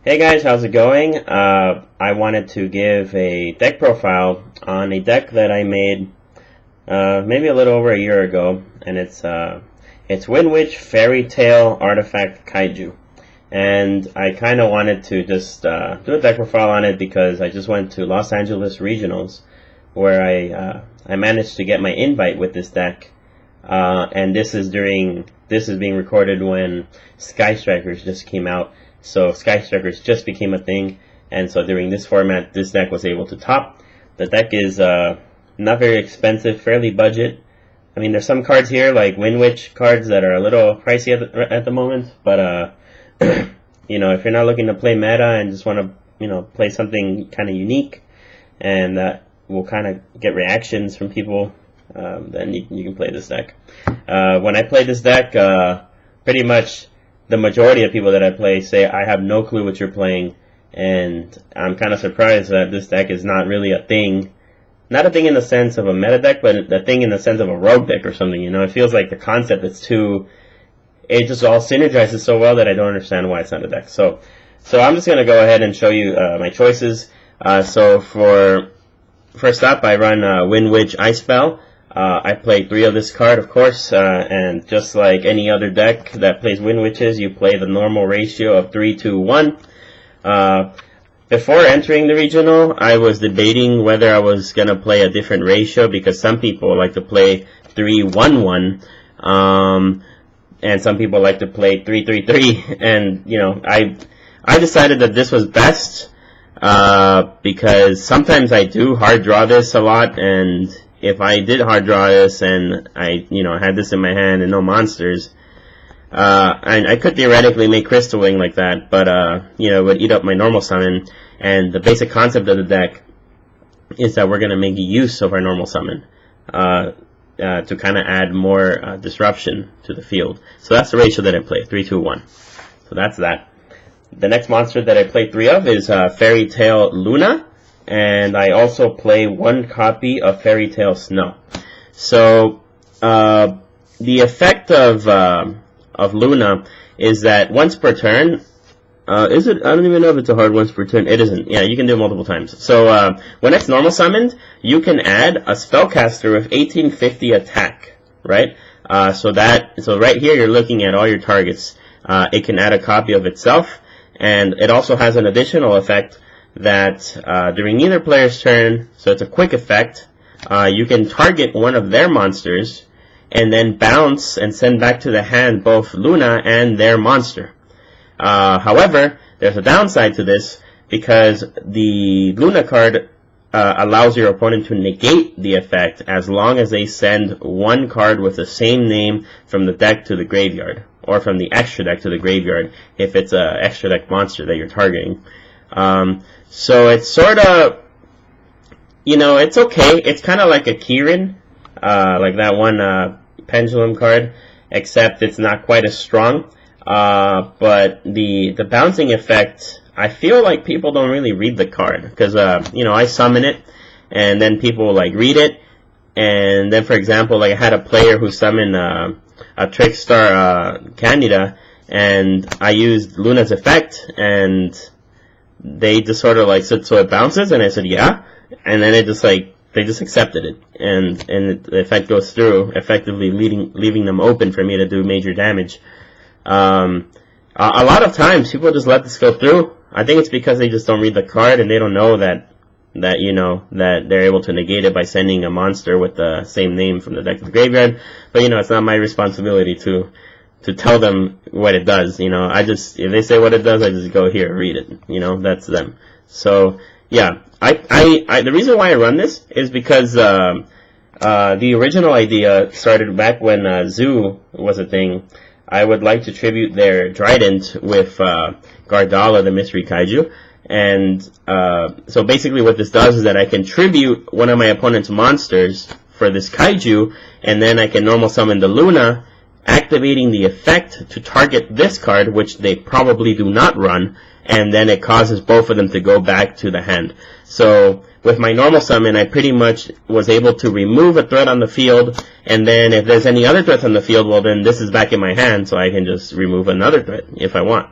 Hey guys, how's it going? I wanted to give a deck profile on a deck that I made maybe a little over a year ago, and it's Windwitch Fairy Tale Artifact Kaiju. And I kind of wanted to just do a deck profile on it because I just went to Los Angeles Regionals, where I managed to get my invite with this deck. And this is being recorded when Sky Strikers just came out. So Sky Strikers just became a thing, and so during this format, this deck was able to top. The deck is not very expensive, fairly budget. I mean, there's some cards here, like Windwitch cards, that are a little pricey at the moment, but you know, if you're not looking to play meta and just want to, play something kind of unique, and that will kind of get reactions from people, then you can play this deck. When I play this deck, pretty much the majority of people that I play say, I have no clue what you're playing, and I'm kind of surprised that this deck is not really a thing. Not a thing in the sense of a meta deck, but a thing in the sense of a rogue deck or something, It feels like the concept is it just all synergizes so well that I don't understand why it's not a deck. So I'm just going to go ahead and show you my choices. So for first up, I run Windwitch Ice Spell. I play 3 of this card, of course, and just like any other deck that plays Windwitches, you play the normal ratio of 3 to 1. Before entering the regional, I was debating whether I was going to play a different ratio, because some people like to play 3-1-1, and some people like to play 3-3-3, and, I decided that this was best, because sometimes I do hard draw this a lot, and if I did hard draw this and I, had this in my hand and no monsters, and I could theoretically make Crystal Wing like that, but, it would eat up my normal summon, and the basic concept of the deck is that we're going to make use of our normal summon, to kind of add more, disruption to the field. So that's the ratio that I play, 3-2-1. So that's that. The next monster that I play 3 of is, Fairy Tale Luna. And I also play 1 copy of Fairy Tale Snow. So the effect of Luna is that once per turn, is it? I don't even know if it's a hard once per turn. It isn't. Yeah, you can do it multiple times. So when it's normal summoned, you can add a spellcaster with 1850 attack, right? So right here you're looking at all your targets. It can add a copy of itself, and it also has an additional effect that during either player's turn, so it's a quick effect, you can target one of their monsters and then bounce and send back to the hand both Luna and their monster. However, there's a downside to this, because the Luna card allows your opponent to negate the effect as long as they send 1 card with the same name from the deck to the graveyard, or from the extra deck to the graveyard if it's an extra deck monster that you're targeting. So it's sort of, it's okay. It's kind of like a Kirin, like that one pendulum card, except it's not quite as strong. But the bouncing effect, I feel like people don't really read the card, because I summon it, and then people read it, and then, for example, I had a player who summoned a Trickstar Candida, and I used Luna's effect, and they just sort of said, so it bounces, and I said, yeah, and then it just they just accepted it, and the effect goes through, effectively leaving them open for me to do major damage. A lot of times people just let this go through. I think it's because they just don't read the card, and they don't know that they're able to negate it by sending a monster with the same name from the deck to the graveyard. But it's not my responsibility to tell them what it does. If they say what it does, I just go, here, read it. That's them. So yeah, the reason why I run this is because the original idea started back when Zoo was a thing. I would like to tribute their Trident with Gardala, the Mystery Kaiju. And so basically what this does is that I can tribute one of my opponent's monsters for this Kaiju, and then I can normal summon the Luna, activating the effect to target this card, which they probably do not run, and then it causes both of them to go back to the hand. So with my normal summon, I pretty much was able to remove a threat on the field, and then if there's any other threats on the field, well then this is back in my hand, so I can just remove another threat if I want.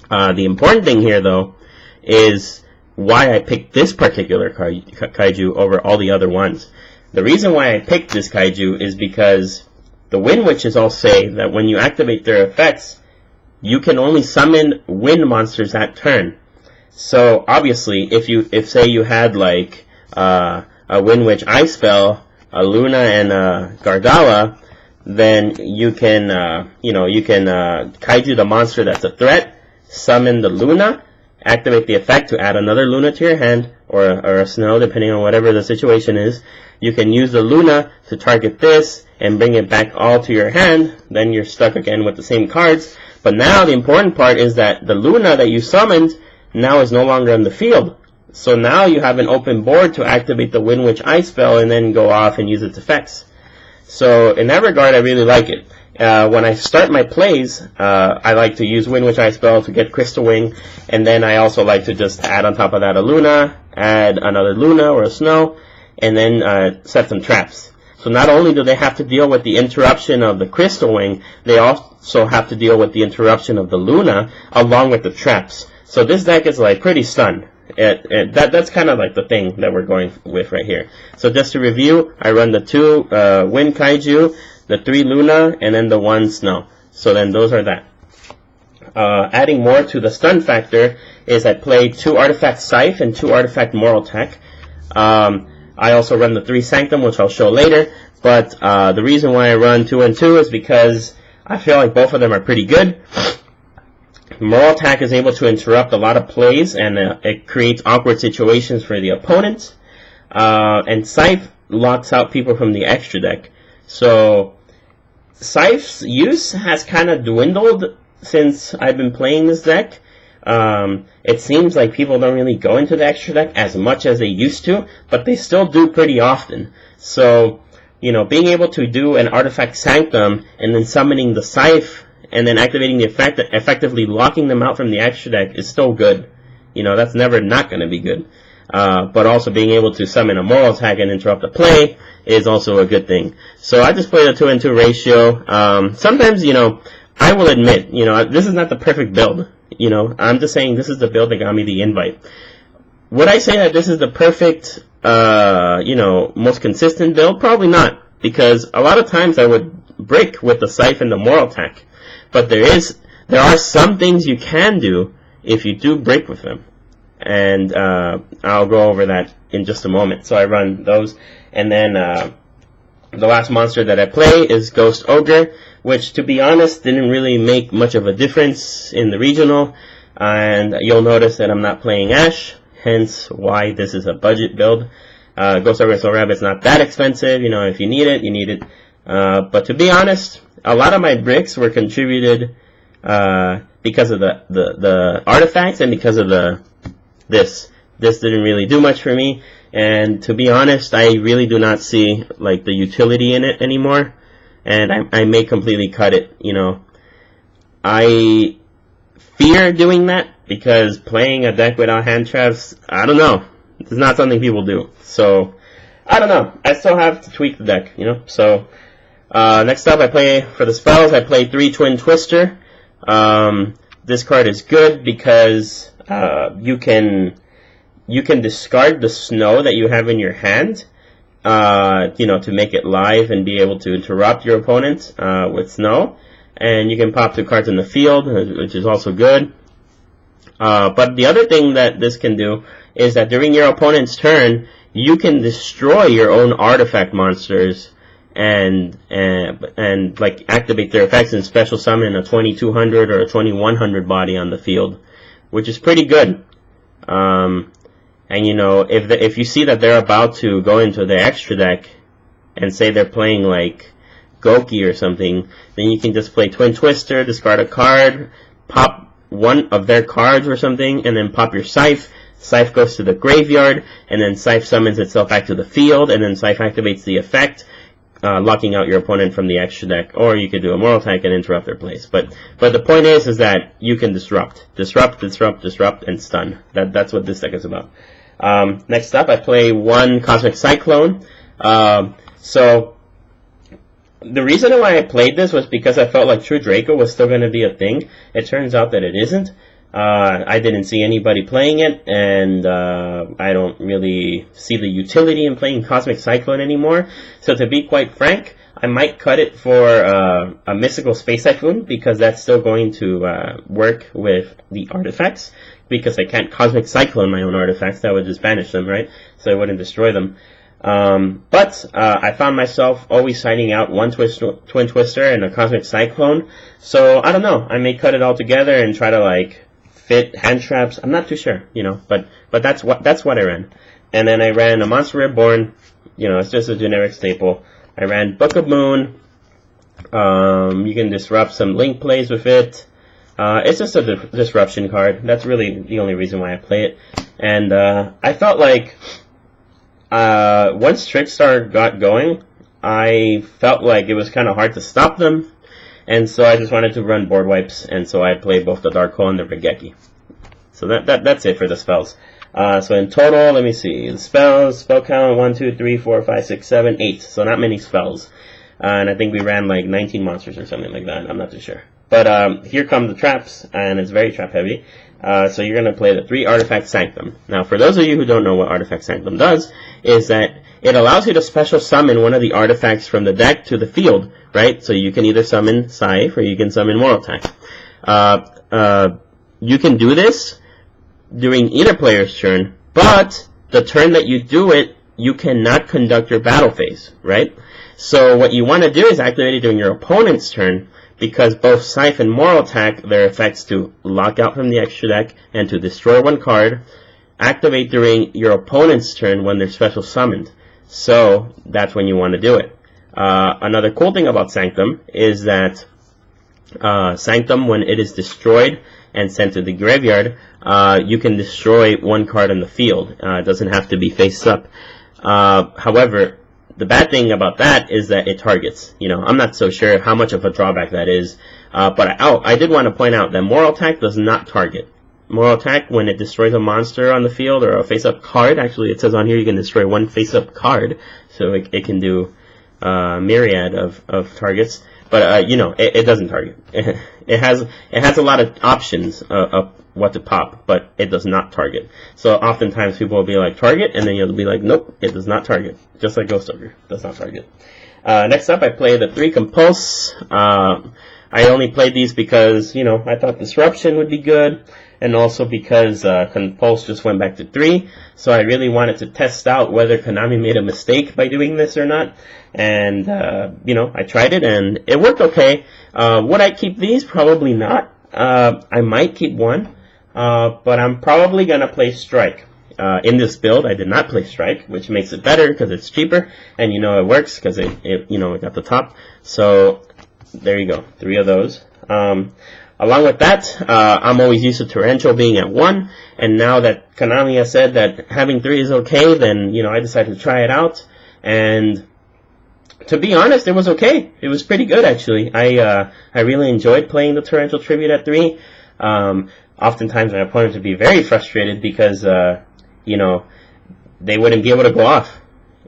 The important thing here, though, is why I picked this particular kaiju over all the other ones. The reason why I picked this kaiju is because the Wind Witches all say that when you activate their effects, you can only summon wind monsters that turn. So obviously, if say you had like a Wind Witch ice spell, a Luna and a Gardala, then you can kaiju the monster that's a threat, summon the Luna, activate the effect to add another Luna to your hand, or a Snow, depending on whatever the situation is. You can use the Luna to target this and bring it back all to your hand. Then you're stuck again with the same cards. But now the important part is that the Luna that you summoned now is no longer in the field. So now you have an open board to activate the Wind Witch ice spell and then go off and use its effects. So in that regard, I really like it. When I start my plays, I like to use Wind Witch ice spell to get Crystal Wing, and then I also like to just add on top of that a Luna, add another Luna or a Snow, and then set some traps. So not only do they have to deal with the interruption of the Crystal Wing, they also have to deal with the interruption of the Luna along with the traps. So this deck is like pretty stunned. That's kind of like the thing that we're going with right here. So just to review, I run the 2 Wind Kaiju, the 3 Luna, and then the 1 Snow. So then those are that. Adding more to the stun factor is I play 2 Artifact Scythe and 2 Artifact Moral Tech. I also run the 3 Sanctum, which I'll show later, but the reason why I run 2 and 2 is because I feel like both of them are pretty good. Moral Attack is able to interrupt a lot of plays, and it creates awkward situations for the opponent. And Scythe locks out people from the extra deck. So Scythe's use has kind of dwindled since I've been playing this deck. It seems like people don't really go into the extra deck as much as they used to, but they still do pretty often. So, being able to do an Artifact Sanctum and then summoning the Scythe and then activating the effect, effectively locking them out from the extra deck is still good. That's never not going to be good. But also being able to summon a Moral Attack and interrupt a play is also a good thing. So I just play the 2 and 2 ratio. Sometimes, I will admit, this is not the perfect build. I'm just saying this is the build that got me the invite. Would I say that this is the perfect, most consistent build? Probably not, because a lot of times I would break with the Scythe and the Moral Attack. But there are some things you can do if you do break with them. And I'll go over that in just a moment. So I run those, and then the last monster that I play is Ghost Ogre, which, to be honest, didn't really make much of a difference in the regional. And you'll notice that I'm not playing Ash, hence why this is a budget build. Ghost Ogre Soul Rabbit's not that expensive. If you need it, you need it. But to be honest, a lot of my bricks were contributed because of the artifacts and because of this. This didn't really do much for me, and to be honest, I really do not see like the utility in it anymore, and I may completely cut it. I fear doing that because playing a deck without hand traps, I don't know, it's not something people do. So I don't know. I still have to tweak the deck, So next up, I play for the spells. I play 3 Twin Twister. This card is good because you can discard the Snow that you have in your hand, to make it live and be able to interrupt your opponent with Snow. And you can pop 2 cards in the field, which is also good. But the other thing that this can do is that during your opponent's turn, you can destroy your own artifact monsters and like activate their effects and special summon a 2200 or a 2100 body on the field, which is pretty good. And if you see that they're about to go into the extra deck and say they're playing like Goki or something, then you can just play Twin Twister, discard a card, pop one of their cards or something, and then pop your Scythe. Scythe goes to the graveyard, and then Scythe summons itself back to the field, and then Scythe activates the effect, locking out your opponent from the extra deck. Or you could do a Moral Attack and interrupt their plays. But the point is that you can disrupt, and stun. That's what this deck is about. Next up, I play 1 Cosmic Cyclone. So the reason why I played this was because I felt like True Draco was still going to be a thing. It turns out that it isn't. I didn't see anybody playing it, and I don't really see the utility in playing Cosmic Cyclone anymore. So to be quite frank, I might cut it for a Mystical Space Typhoon, because that's still going to work with the artifacts, because I can't Cosmic Cyclone my own artifacts. That would just banish them, right? So I wouldn't destroy them. But I found myself always signing out one Twin Twister and a Cosmic Cyclone. So I don't know. I may cut it all together and try to like fit hand traps. I'm not too sure, you know. But that's what I ran. And then I ran a Monster Reborn. You know, it's just a generic staple. I ran Book of Moon. You can disrupt some link plays with it. It's just a disruption card. That's really the only reason why I play it. And I felt like once Trickstar got going, I felt like it was kind of hard to stop them. And so I just wanted to run board wipes. And so I played both the Dark Hole and the Regeki. So that's it for the spells. So in total, let me see. The spells, spell count, 1, 2, 3, 4, 5, 6, 7, 8. So not many spells. And I think we ran like 19 monsters or something like that. I'm not too sure. But here come the traps, and it's very trap heavy. So you're going to play the 3 Artifact Sanctum. Now, for those of you who don't know what Artifact Sanctum does, is that it allows you to special summon one of the artifacts from the deck to the field, right? So you can either summon Scythe or you can summon Moral Attack. You can do this during either player's turn, but the turn that you do it, you cannot conduct your battle phase, right? So what you want to do is activate it during your opponent's turn, because both Scythe and Moral Attack, their effects to lock out from the extra deck and to destroy one card, activate during your opponent's turn when they're special summoned. So that's when you want to do it. Another cool thing about Sanctum is that Sanctum, when it is destroyed and sent to the graveyard, you can destroy one card on the field. It doesn't have to be face up. However, the bad thing about that is that it targets. You know, I'm not so sure how much of a drawback that is. But I did want to point out that Moral Attack does not target. Moral Attack, when it destroys a monster on the field or a face-up card, actually it says on here you can destroy one face-up card, so it can do a myriad of targets. But you know, it doesn't target. It has a lot of options of what to pop, but it does not target. So oftentimes people will be like, target, and then you'll be like, nope, it does not target. Just like Ghost Ogre, does not target. Next up, I play the 3 Compulse. I only played these because, you know, I thought Disruption would be good, and also because Compulse just went back to 3, so I really wanted to test out whether Konami made a mistake by doing this or not. And, you know, I tried it, and it worked okay. Would I keep these? Probably not. I might keep one. But I'm probably going to play Strike. In this build, I did not play Strike, which makes it better because it's cheaper, and you know it works because it got the top. So there you go, 3 of those. Along with that, I'm always used to Torrential being at 1, and now that Konami has said that having 3 is okay, then I decided to try it out, and to be honest, it was okay. It was pretty good actually. I really enjoyed playing the Torrential Tribute at 3. Oftentimes my opponents would be very frustrated because, they wouldn't be able to go off.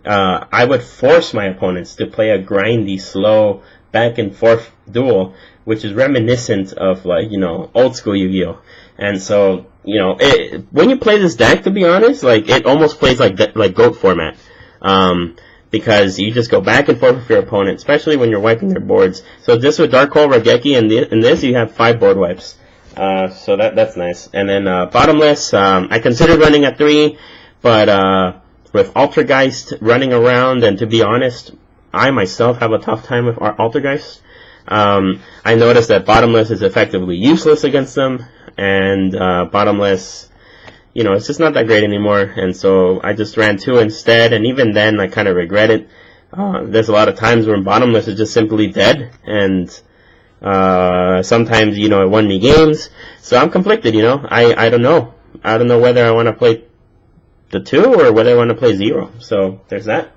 I would force my opponents to play a grindy, slow, back and forth duel, which is reminiscent of, old school Yu-Gi-Oh! And so, when you play this deck, to be honest, it almost plays like GOAT format. Because you just go back and forth with your opponent, especially when you're wiping their boards. So just with Dark Hole, Regeki, and in this, you have 5 board wipes. So that's nice. And then Bottomless, I considered running at 3, but with Altergeist running around, and to be honest, I myself have a tough time with Altergeist. I noticed that Bottomless is effectively useless against them, and Bottomless, it's just not that great anymore, and so I just ran 2 instead, and even then I kind of regret it. There's a lot of times when Bottomless is just simply dead, and sometimes, it won me games, so I'm conflicted, I don't know. I don't know whether I want to play the 2 or whether I want to play 0, so there's that.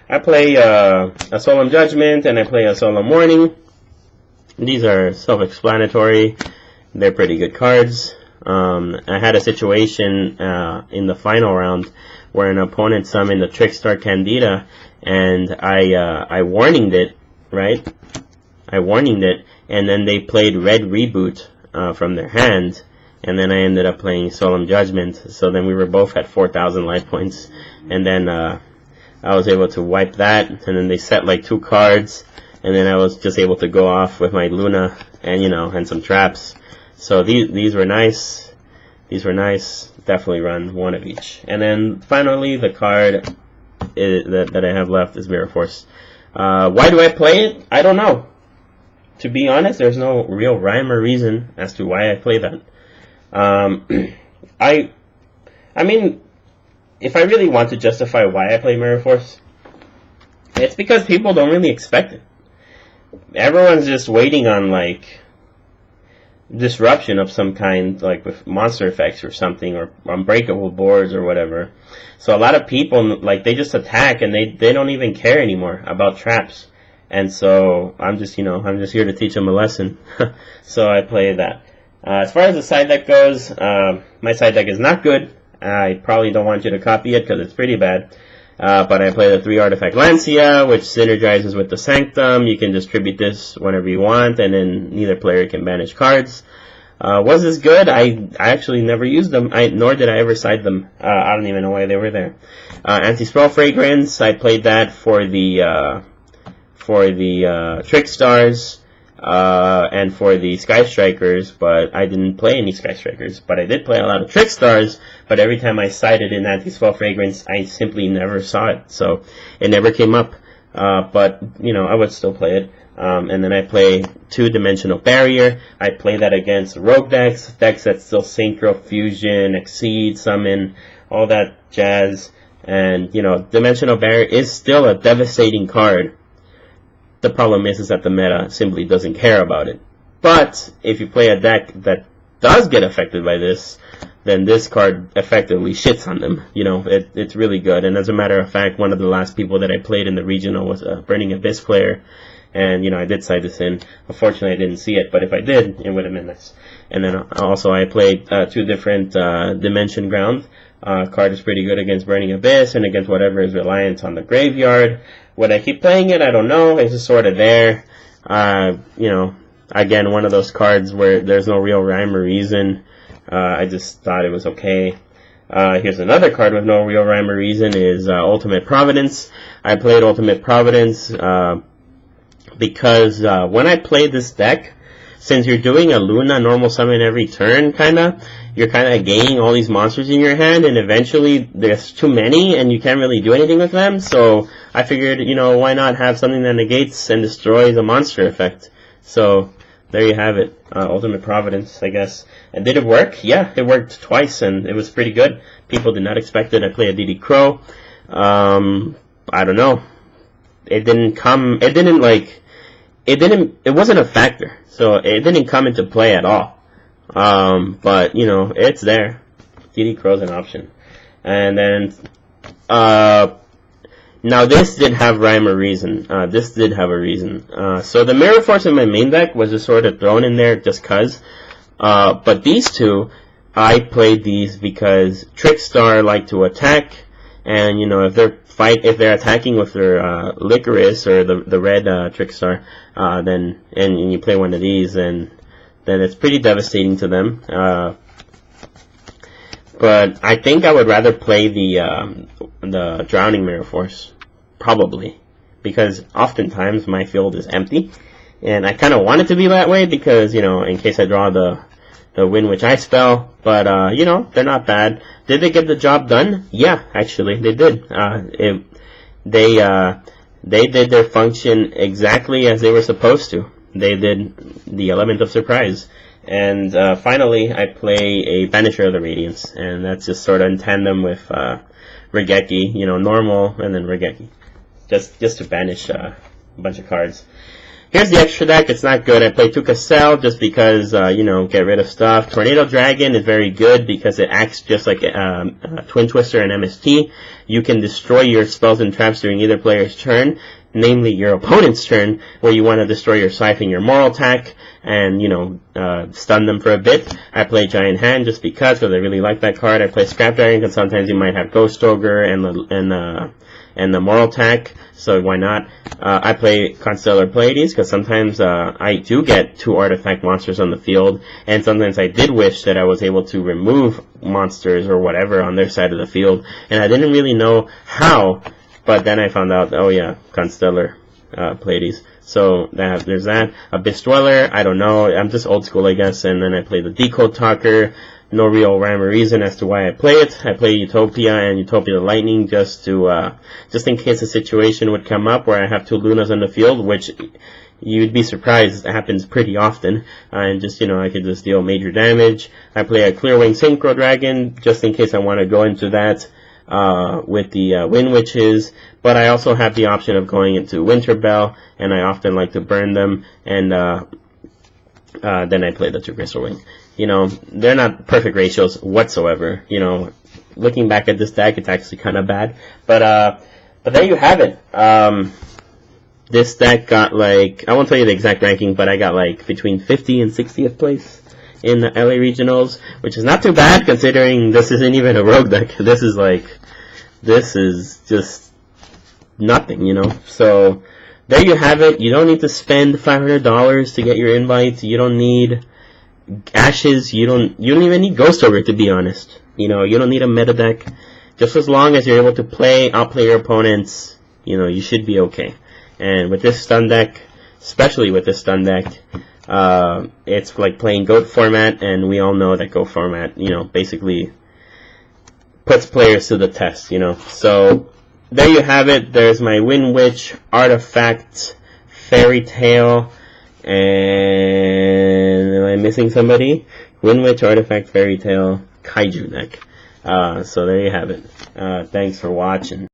I play a Solemn Judgment, and I play a Solemn Warning. These are self-explanatory. They're pretty good cards. I had a situation in the final round where an opponent summoned a Trickstar Candida, and I warninged it, right? I warninged it, and then they played Red Reboot from their hand, and then I ended up playing Solemn Judgment. So then we were both at 4,000 life points, and then I was able to wipe that, and then they set like 2 cards, and then I was just able to go off with my Luna and and some traps. So these were nice. These were nice. Definitely run 1 of each. And then finally the card that I have left is Mirror Force. Why do I play it? I don't know. To be honest, there's no real rhyme or reason as to why I play that. I mean, if I really want to justify why I play Mirror Force, it's because people don't really expect it. Everyone's just waiting on like disruption of some kind, like with monster effects or something, or unbreakable boards or whatever. So a lot of people, like, they just attack and they don't even care anymore about traps. And so I'm just here to teach them a lesson. So I play that. As far as the side deck goes, my side deck is not good. I probably don't want you to copy it because it's pretty bad. But I play the 3 artifact Lancia, which synergizes with the Sanctum. You can distribute this whenever you want, and then neither player can banish cards. Was this good? I actually never used them, nor did I ever side them. I don't even know why they were there. Anti-Spell Fragrance, I played that for the Trick Stars, and for the Sky Strikers, but I didn't play any Sky Strikers. But I did play a lot of Trick Stars, but every time I cited in Anti-Spell Fragrance, I simply never saw it, so it never came up. But, I would still play it. And then I play 2-Dimensional Barrier. I play that against rogue decks that still Synchro, Fusion, Exceed, Summon, all that jazz. And, Dimensional Barrier is still a devastating card. The problem is that the meta simply doesn't care about it. But if you play a deck that does get affected by this, then this card effectively shits on them. It's really good. And as a matter of fact, one of the last people that I played in the regional was a Burning Abyss player. And, I did side this in. Unfortunately, I didn't see it, but if I did, it would have been nice. And then also I played 2 different Dimension Ground. Card is pretty good against Burning Abyss and against whatever is reliant on the graveyard. Would I keep playing it? I don't know. It's just sort of there. Again, one of those cards where there's no real rhyme or reason. I just thought it was okay. Here's another card with no real rhyme or reason is Ultimate Providence. I played Ultimate Providence because when I played this deck, since you're doing a Luna normal summon every turn, you're gaining all these monsters in your hand, and eventually there's too many, and you can't really do anything with them, so I figured, why not have something that negates and destroys a monster effect? So, there you have it. Ultimate Providence, I guess. And did it work? Yeah, it worked twice, and it was pretty good. People did not expect it. I played a DD Crow. I don't know. It wasn't a factor. So it didn't come into play at all. But, it's there. DD Crow's an option. And then, now this did have rhyme or reason. This did have a reason. So the Mirror Force in my main deck was just sort of thrown in there just cause. But these two, I played these because Trickstar like to attack, and, if they're attacking with their Licorice or the red Trickstar, then and you play one of these, then it's pretty devastating to them. But I think I would rather play the Drowning Mirror Force, probably, because oftentimes my field is empty, and I kind of want it to be that way because in case I draw the Windwitch Ice spell, but they're not bad. Did they get the job done? Yeah, actually they did. They did their function exactly as they were supposed to. They did the element of surprise. And finally, I play a Banisher of the Radiance, and that's just sort of in tandem with Regeki, normal, and then Regeki, just to banish a bunch of cards. Here's the extra deck. It's not good. I play Tucasel just because, get rid of stuff. Tornado Dragon is very good because it acts just like a Twin Twister and MST. You can destroy your spells and traps during either player's turn, namely your opponent's turn, where you want to destroy your Siphon, your Moral Attack, and, stun them for a bit. I play Giant Hand just because I really like that card. I play Scrap Dragon because sometimes you might have Ghost Ogre and and the Moral Attack, so why not? I play Constellar Pleiades because sometimes I do get 2 artifact monsters on the field, and sometimes I did wish that I was able to remove monsters or whatever on their side of the field, and I didn't really know how, but then I found out, oh yeah, Constellar Pleiades. So there's that. Abyss Dweller, I don't know, I'm just old school I guess, and then I play the Decode Talker. No real rhyme or reason as to why I play it. I play Utopia and Utopia Lightning just in case a situation would come up where I have 2 Lunas on the field, which you'd be surprised happens pretty often, and just, I could just deal major damage. I play a Clearwing Synchro Dragon just in case I want to go into that with the Wind Witches, but I also have the option of going into Winter Bell, and I often like to burn them, and then I play the 2 Crystal Wing. They're not perfect ratios whatsoever. Looking back at this deck, it's actually kind of bad. But there you have it. This deck got I won't tell you the exact ranking, but I got between 50 and 60th place in the LA Regionals, which is not too bad considering this isn't even a rogue deck. This is just nothing, So there you have it. You don't need to spend $500 to get your invites. You don't need Ashes, you don't even need Ghost Ogre, to be honest. You don't need a meta deck. Just as long as you're able to outplay your opponents, you should be okay. And with this stun deck, especially with this stun deck, it's like playing GOAT format, and we all know that GOAT format, basically puts players to the test, So there you have it. There's my Windwitch, Artifact, Fairy Tale, and am I missing somebody? Windwitch, Artifact, Fairy Tale, Kaiju deck. So there you have it. Thanks for watching.